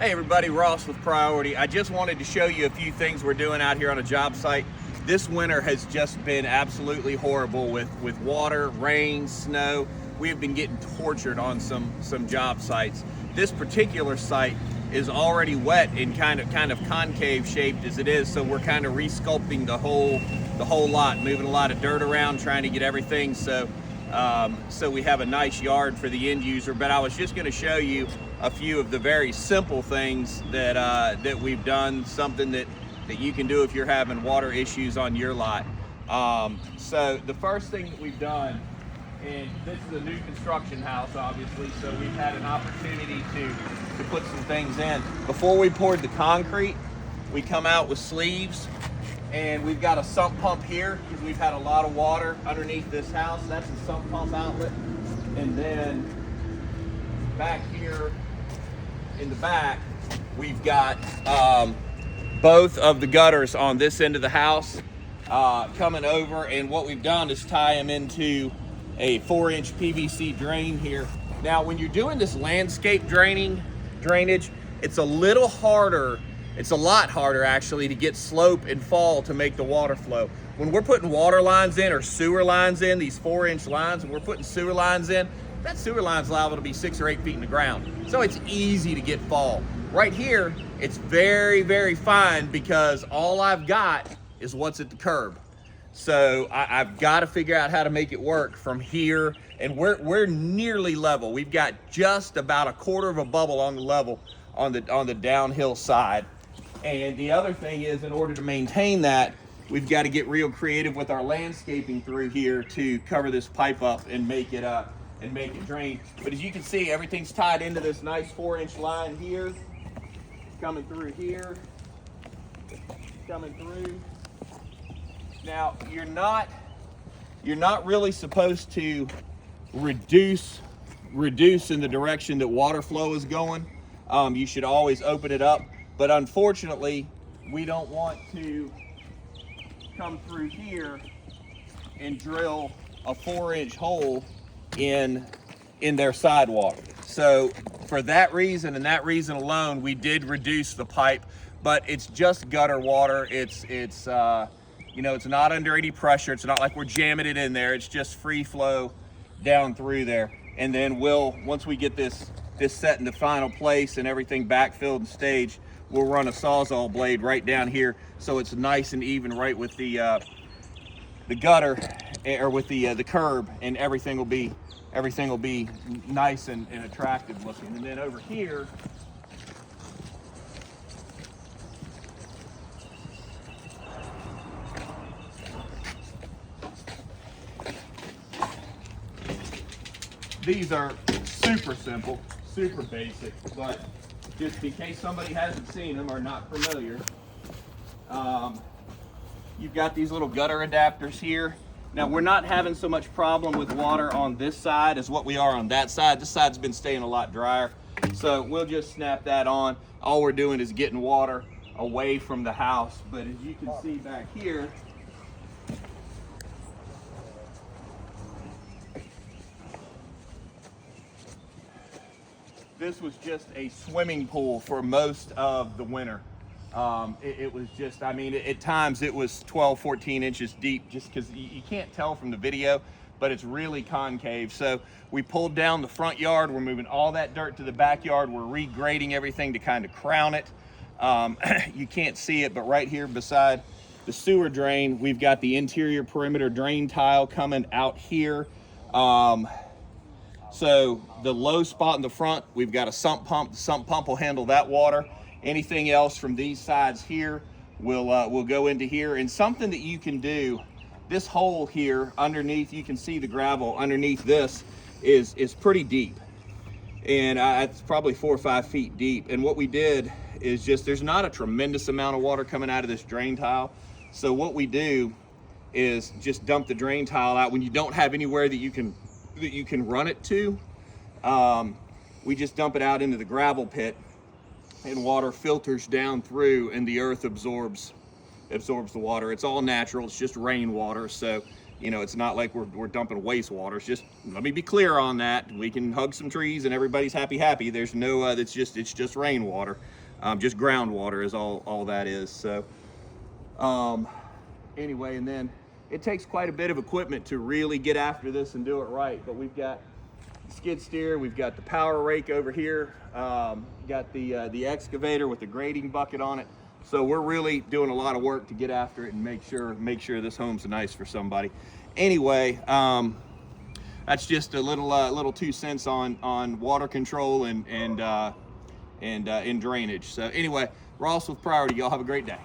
Hey everybody, Ross with Priority. I just wanted to show you a few things we're doing out here on a job site. This winter has just been absolutely horrible with water, rain, snow. We have been getting tortured on some job sites. This particular site is already wet and kind of concave shaped as it is, so we're kind of resculpting the whole lot, moving a lot of dirt around, trying to get everything so we have a nice yard for the end user. But I was just going to show you a few of the very simple things that we've done, something that you can do if you're having water issues on your lot. So the first thing that we've done, and this is a new construction house obviously, so we've had an opportunity to put some things in. Before we poured the concrete, we come out with sleeves, and we've got a sump pump here because we've had a lot of water underneath this house. That's a sump pump outlet. And then back here in the back, we've got both of the gutters on this end of the house coming over, and what we've done is tie them into a 4-inch PVC drain here. Now, when you're doing this landscape drainage, it's a little harder. It's a lot harder actually to get slope and fall to make the water flow. When we're putting water lines in or sewer lines in, these 4-inch lines, and we're putting sewer lines in, that sewer line's liable to be 6 or 8 feet in the ground. So it's easy to get fall. Right here, it's very, very fine because all I've got is what's at the curb. So I've got to figure out how to make it work from here, and we're nearly level. We've got just about a quarter of a bubble on the level on the downhill side. And the other thing is, in order to maintain that, we've got to get real creative with our landscaping through here to cover this pipe up and make it drain. But as you can see, everything's tied into this nice 4-inch line here, coming through here, coming through. Now, you're not really supposed to reduce in the direction that water flow is going. You should always open it up. But unfortunately, we don't want to come through here and drill a 4-inch hole in their sidewalk. So for that reason and that reason alone, we did reduce the pipe, but it's just gutter water. It's not under any pressure. It's not like we're jamming it in there. It's just free flow down through there. And then once we get this set in the final place and everything backfilled and staged, we'll run a Sawzall blade right down here so it's nice and even right with the gutter or with the curb, and everything will be nice and attractive looking. And then over here, these are super simple, super basic, but just in case somebody hasn't seen them or not familiar, you've got these little gutter adapters here. Now, we're not having so much problem with water on this side as what we are on that side. This side's been staying a lot drier, so we'll just snap that on. All we're doing is getting water away from the house. But as you can see back here, this was just a swimming pool for most of the winter. It was just, I mean, at times it was 12, 14 inches deep, just because you can't tell from the video, but it's really concave. So we pulled down the front yard. We're moving all that dirt to the backyard. We're regrading everything to kind of crown it. You can't see it, but right here beside the sewer drain, we've got the interior perimeter drain tile coming out here. So the low spot in the front, we've got a sump pump. The sump pump will handle that water. Anything else from these sides here will go into here. And something that you can do, this hole here underneath, you can see the gravel underneath this is pretty deep. And it's probably 4 or 5 feet deep. And what we did is just, there's not a tremendous amount of water coming out of this drain tile. So what we do is just dump the drain tile out when you don't have anywhere that you can run it to. We just dump it out into the gravel pit, and water filters down through, and the earth absorbs the water. It's all natural. It's just rainwater, so You know, it's not like we're dumping wastewater. It's just, let me be clear on that. We can hug some trees and everybody's happy. There's no, it's just rainwater. Just groundwater is all that is. So anyway, and then it takes quite a bit of equipment to really get after this and do it right. But we've got skid steer, we've got the power rake over here, got the excavator with the grading bucket on it. So we're really doing a lot of work to get after it and make sure this home's nice for somebody. Anyway, that's just a little 2 cents on water control and drainage. So anyway, Ross with Priority. Y'all have a great day.